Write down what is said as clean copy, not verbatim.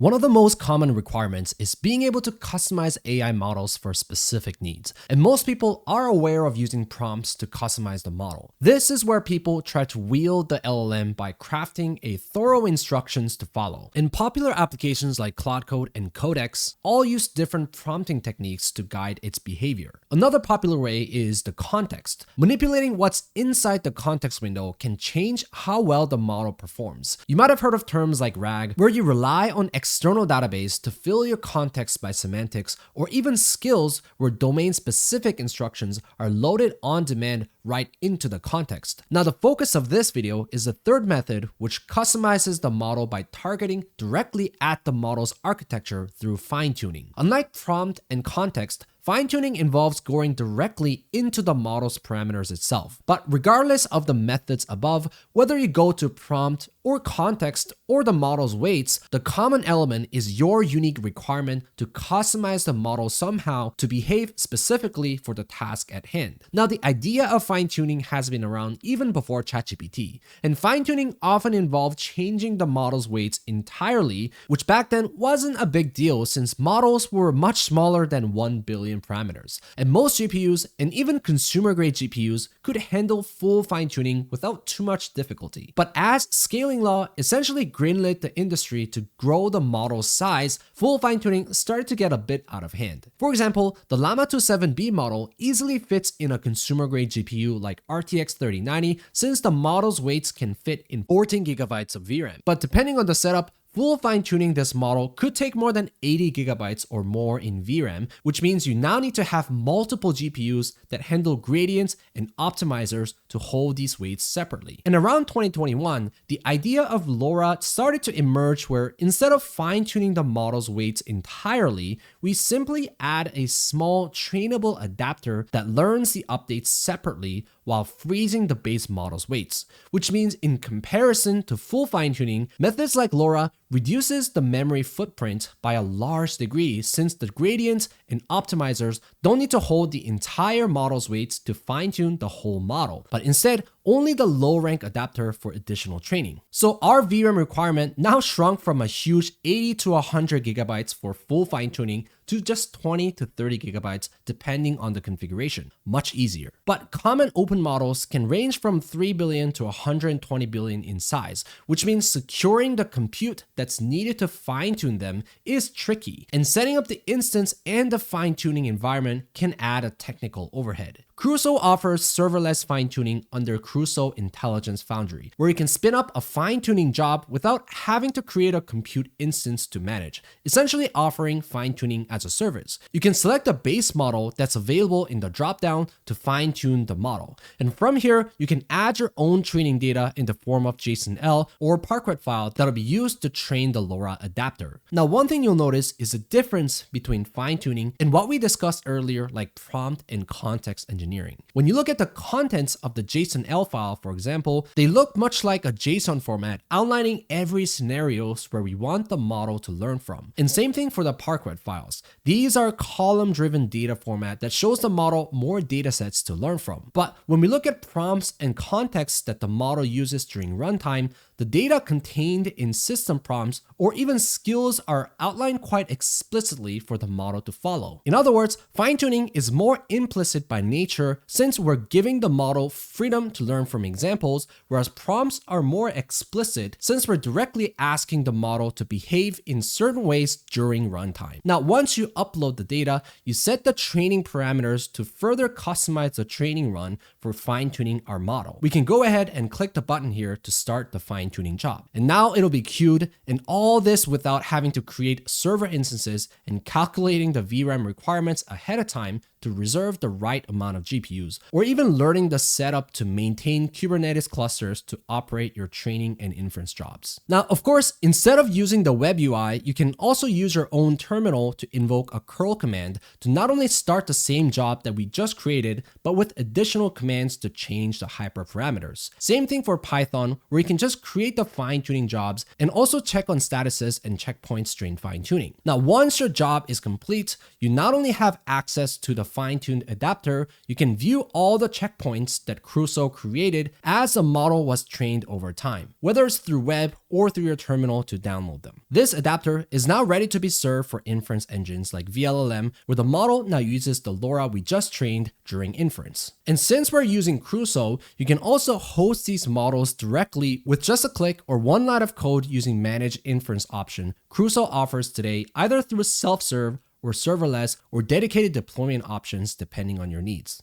One of the most common requirements is being able to customize AI models for specific needs, and most people are aware of using prompts to customize the model. This is where people try to wield the LLM by crafting a thorough instructions to follow. And popular applications like Claude Code and Codex all use different prompting techniques to guide its behavior. Another popular way is the context. Manipulating what's inside the context window can change how well the model performs. You might have heard of terms like RAG, where you rely on external database to fill your context by semantics, or even skills where domain-specific instructions are loaded on demand right into the context. Now, the focus of this video is the third method, which customizes the model by targeting directly at the model's architecture through fine-tuning. Unlike prompt and context, fine-tuning involves going directly into the model's parameters itself. But regardless of the methods above, whether you go to prompt or context or the model's weights, the common element is your unique requirement to customize the model somehow to behave specifically for the task at hand. Now, the idea of fine-tuning has been around even before ChatGPT, and fine-tuning often involved changing the model's weights entirely, which back then wasn't a big deal since models were much smaller than 1 billion parameters, and most GPUs and even consumer-grade GPUs could handle full fine-tuning without too much difficulty. But as scaling law essentially greenlit the industry to grow the model's size, full fine-tuning started to get a bit out of hand. For example, the Llama 2 7B model easily fits in a consumer-grade GPU like RTX 3090 since the model's weights can fit in 14 gigabytes of VRAM. But depending on the setup, full fine-tuning this model could take more than 80 gigabytes or more in VRAM, which means you now need to have multiple GPUs that handle gradients and optimizers to hold these weights separately. And around 2021, the idea of LoRA started to emerge where instead of fine-tuning the model's weights entirely, we simply add a small trainable adapter that learns the updates separately while freezing the base model's weights, which means in comparison to full fine-tuning, methods like LoRA reduces the memory footprint by a large degree since the gradients and optimizers don't need to hold the entire model's weights to fine-tune the whole model, but instead only the low-rank adapter for additional training. So our VRAM requirement now shrunk from a huge 80 to 100 gigabytes for full fine-tuning to just 20 to 30 gigabytes depending on the configuration. Much easier. But common open models can range from 3 billion to 120 billion in size, which means securing the compute that's needed to fine-tune them is tricky, and setting up the instance and the fine-tuning environment can add a technical overhead. Crusoe offers serverless fine-tuning under Crusoe Intelligence Foundry, where you can spin up a fine-tuning job without having to create a compute instance to manage, essentially offering fine-tuning as a service. You can select a base model that's available in the dropdown to fine-tune the model. And from here, you can add your own training data in the form of JSONL or Parquet file that'll be used to train the LoRA adapter. Now, one thing you'll notice is the difference between fine-tuning and what we discussed earlier, like prompt and context engineering. When you look at the contents of the JSONL file, for example, they look much like a JSON format outlining every scenarios where we want the model to learn from. And same thing for the Parquet files. These are column-driven data format that shows the model more data sets to learn from. But when we look at prompts and contexts that the model uses during runtime, the data contained in system prompts or even skills are outlined quite explicitly for the model to follow. In other words, fine-tuning is more implicit by nature since we're giving the model freedom to learn from examples, whereas prompts are more explicit since we're directly asking the model to behave in certain ways during runtime. Now, once you upload the data, you set the training parameters to further customize the training run for fine-tuning our model. We can go ahead and click the button here to start the fine-tuning job. And now it'll be queued, and all this without having to create server instances and calculating the VRAM requirements ahead of time to reserve the right amount of GPUs, or even learning the setup to maintain Kubernetes clusters to operate your training and inference jobs. Now, of course, instead of using the web UI, you can also use your own terminal to invoke a curl command to not only start the same job that we just created, but with additional commands to change the hyperparameters. Same thing for Python, where you can just create the fine-tuning jobs and also check on statuses and checkpoints during fine-tuning. Now, once your job is complete, you not only have access to the fine-tuned adapter, you can view all the checkpoints that Crusoe created as the model was trained over time, whether it's through web or through your terminal to download them. This adapter is now ready to be served for inference engines like VLLM, where the model now uses the LoRA we just trained during inference. And since we're using Crusoe, you can also host these models directly with just a click or one line of code using Manage Inference option Crusoe offers today, either through self-serve or serverless or dedicated deployment options depending on your needs.